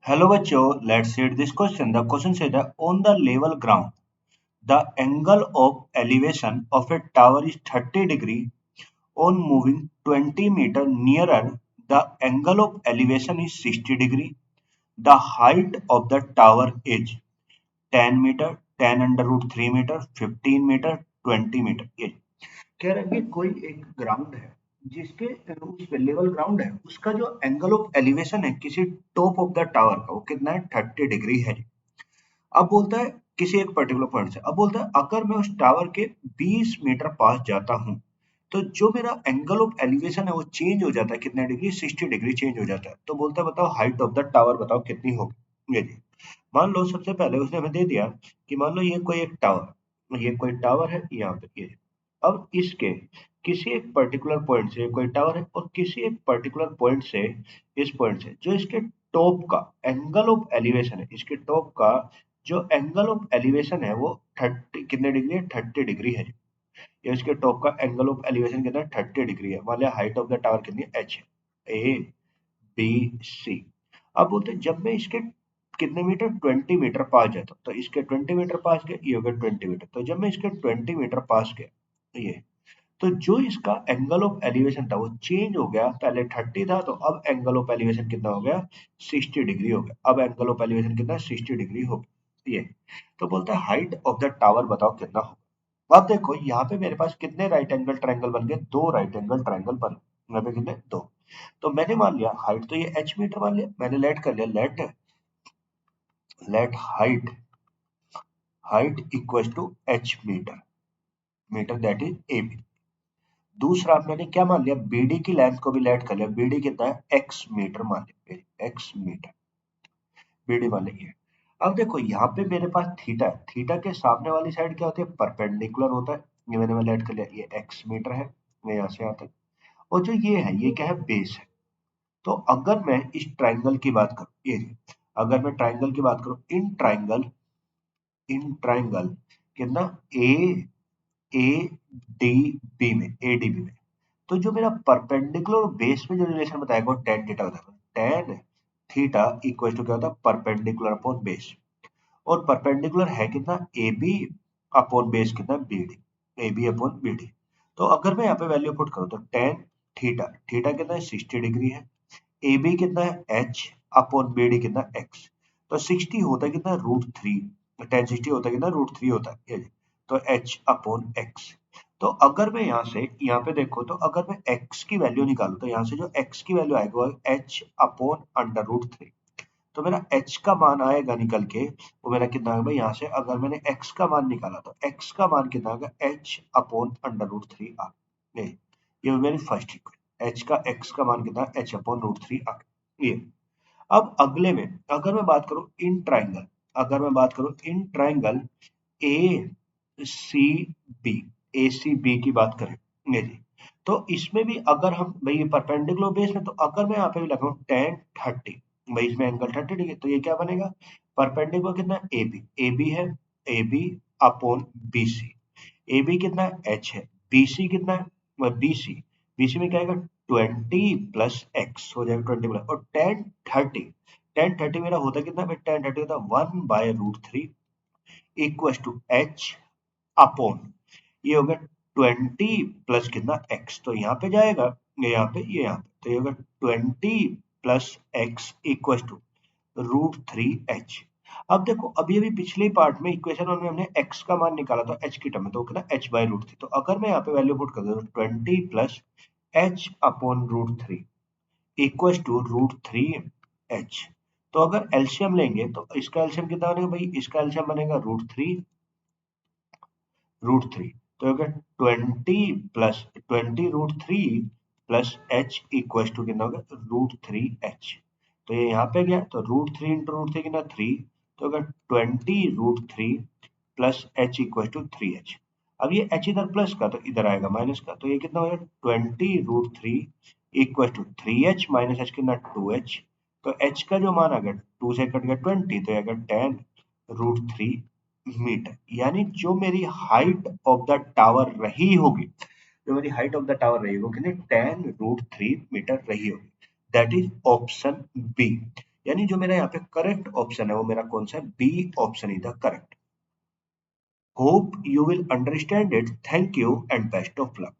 Hello बच्चों, let's read this question. The question says that on the level ground, the angle of elevation of a tower is 30 degree. On moving 20 meter nearer, the angle of elevation is 60 degree. The height of the tower is 10 meter, 10 under root 3 meter, 15 meter, 20 meter. ये कह रहा है कि कोई एक ground है जिसके उस पे लेवल ग्राउंड है, उसका जो एंगल ऑफ एलिवेशन है किसी टॉप ऑफ द टावर का, वो कितना है? 30 डिग्री है। अब बोलता है किसी एक पर्टिकुलर पॉइंट से, अब बोलता है अगर मैं उस टावर के 20 मीटर पास जाता हूं तो जो मेरा एंगल ऑफ एलिवेशन है वो चेंज हो जाता है, कितने डिग्री? 60 डिग्री चेंज हो जाता है। तो बोलता है बताओ हाइट ऑफ द टावर बताओ कितनी होगी। ये जी, मान लो सबसे पहले उसने हमें दे दिया कि मान लो ये कोई एक टावर, ये कोई टावर है यहाँ पे ये। अब इसके किसी एक पर्टिकुलर पॉइंट से कोई टावर है और किसी एक पर्टिकुलर पॉइंट से, इस पॉइंट से जो इसके टॉप का एंगल ऑफ एलिवेशन है, इसके टॉप का जो एंगल ऑफ एलिवेशन है वो 30 कितने डिग्री है? 30 डिग्री है। ये इसके टॉप का एंगल ऑफ एलिवेशन कितना है? 30 डिग्री है। मान लिया हाइट ऑफ द टावर कितनी है? एच है। A B C. अब बोलते हैं जब मैं इसके कितने मीटर? 20 मीटर पास जाता हूँ, तो इसके 20 मीटर पास गए, ये हो गया 20 मीटर। तो जब मैं इसके 20 मीटर पास गया ये, तो जो इसका एंगल ऑफ एलिवेशन था वो चेंज हो गया। पहले 30 था तो अब एंगल ऑफ एलिवेशन कितना हो गया? 60 डिग्री हो गया। अब एंगल ऑफ एलिवेशन कितना? 60 डिग्री हो गया। ये तो बोलता है हाइट ऑफ द टावर बताओ कितना होगा। अब देखो यहाँ पे मेरे पास कितने राइट एंगल ट्रायंगल बन गए? दो राइट एंगल ट्रायंगल बन गए। यहाँ पे कितने? दो। तो मैंने मान लिया हाइट तो ये h मीटर मान लिया, मैंने लेट कर लिया, let height equal to h metre, metre that is A B. दूसरा मैंने क्या मान लिया? बीडी की लेंथ को भी लेट कर लिया, बीडी कितना है? x मीटर मान लिया, x मीटर बीडी मान लिया। अब देखो यहाँ पे मेरे पास थीटा है, थीटा के सामने वाली साइड क्या होती है? परपेंडिकुलर होता है। ये मैंने लेट कर लिया, ये x मीटर है, मैं यहाँ से यहाँ तक। और जो ये है ये क्या है? बेस है। तो अगर मैं इस ट्राइंगल की बात करूं, ये अगर मैं ट्राइंगल की बात करूं, इन ट्राइंगल कितना? ए ए डी बी में, ए डी बी में, तो जो मेरा परपेंडिकुलर और बेस में जो रिलेशन बताएगा वो टेन थीटा होता है। टेन थीटा इक्वल टू क्या होता है? Perpendicular upon base. और परपेंडिकुलर है कितना? ए बी अपॉन बेस कितना? B D, A B upon B D. तो अगर मैं यहाँ पे वैल्यू पुट करूँ तो टेन थीटा, थीटा कितना है? 60 डिग्री है। ए बी कितना है? एच अपॉन बी डी कितना? एक्स। तो 60 होता है कितना? Root three. टेन 60 होता है कितना? रूट थ्री होता है ये। तो एच अपॉन एक्स। तो अगर मैं यहाँ से यहाँ पे देखो, तो अगर मैं x की वैल्यू निकालू तो यहाँ से जो x की वैल्यू आएगा वो h upon under root three. तो मेरा h का मान आएगा निकल के, वो मेरा कितना आएगा भाई? यहाँ से अगर मैंने x का मान निकाला तो x का मान कितना आएगा? h upon under root three आ गया। ये मेरी फर्स्ट इक्वेशन, h का x का मान कितना? h अपॉन रूट थ्री आ गया। ये अब अगले में अगर मैं बात करूं इन ट्राइंगल, अगर मैं बात करूं in triangle A C B, A C B की बात करें ये जी, तो इसमें भी अगर हम भाई परपेंडिकुलर बेस में, तो अगर मैं यहाँ पे भी लगाऊं टेन थर्टी, भाई इसमें एंगल 30 डिग्री, तो ये क्या बनेगा? परपेंडिकुलर कितना? ए बी, ए बी है, A B upon B C. A B कितना है? एच है। बी सी कितना है? बी सी, बी सी में क्या आएगा? 20 प्लस एक्स हो जाएगा 20 प्लस, और टेन थर्टी, टेन थर्टी मेरा होता कितना? टेन थर्टी होता one by root three equal to H upon, ये हो गया 20 प्लस कितना? एक्स। तो यहाँ पे जाएगा, ये यहाँ पे, ये यहाँ पे, तो ये होगा 20 plus x equal to root three H. अब देखो अभी अभी पिछले पार्ट में इक्वेशन में हमने x का मान निकाला था h की टर्म में, तो कितना? h by root three. तो अगर मैं यहाँ पे वैल्यू पुट कर दूं तो 20 plus h upon root three equal to root three H. तो अगर एलसीएम लेंगे तो इसका एलसीएम कितना बनेगा भाई? इसका एलसीएम बनेगा रूट थ्री। तो अगर 20 plus 20 root three plus H equal to कितना होगा? Root three H. तो ये यहाँ पे गया तो root three into root three कितना? थ्री। तो अगर 20 root three plus H equal to three H. अब ये एच इधर प्लस का तो इधर आएगा माइनस का, तो ये कितना हो जाएगा? 20 root three equal to three h minus h कितना? Two h. तो एच का जो मान आ गया, टू से कट गया 20, तो ये आ गया 10 रूट थ्री मीटर। यानी जो मेरी हाइट ऑफ द टावर रही होगी, जो मेरी हाइट ऑफ द टावर रही होगी कितनी? 10 रूट थ्री मीटर रही होगी। That is option B. यानी जो मेरा यहाँ पे करेक्ट ऑप्शन है वो मेरा कौन सा है, B option is the correct. Hope you will understand it, thank you and best of luck.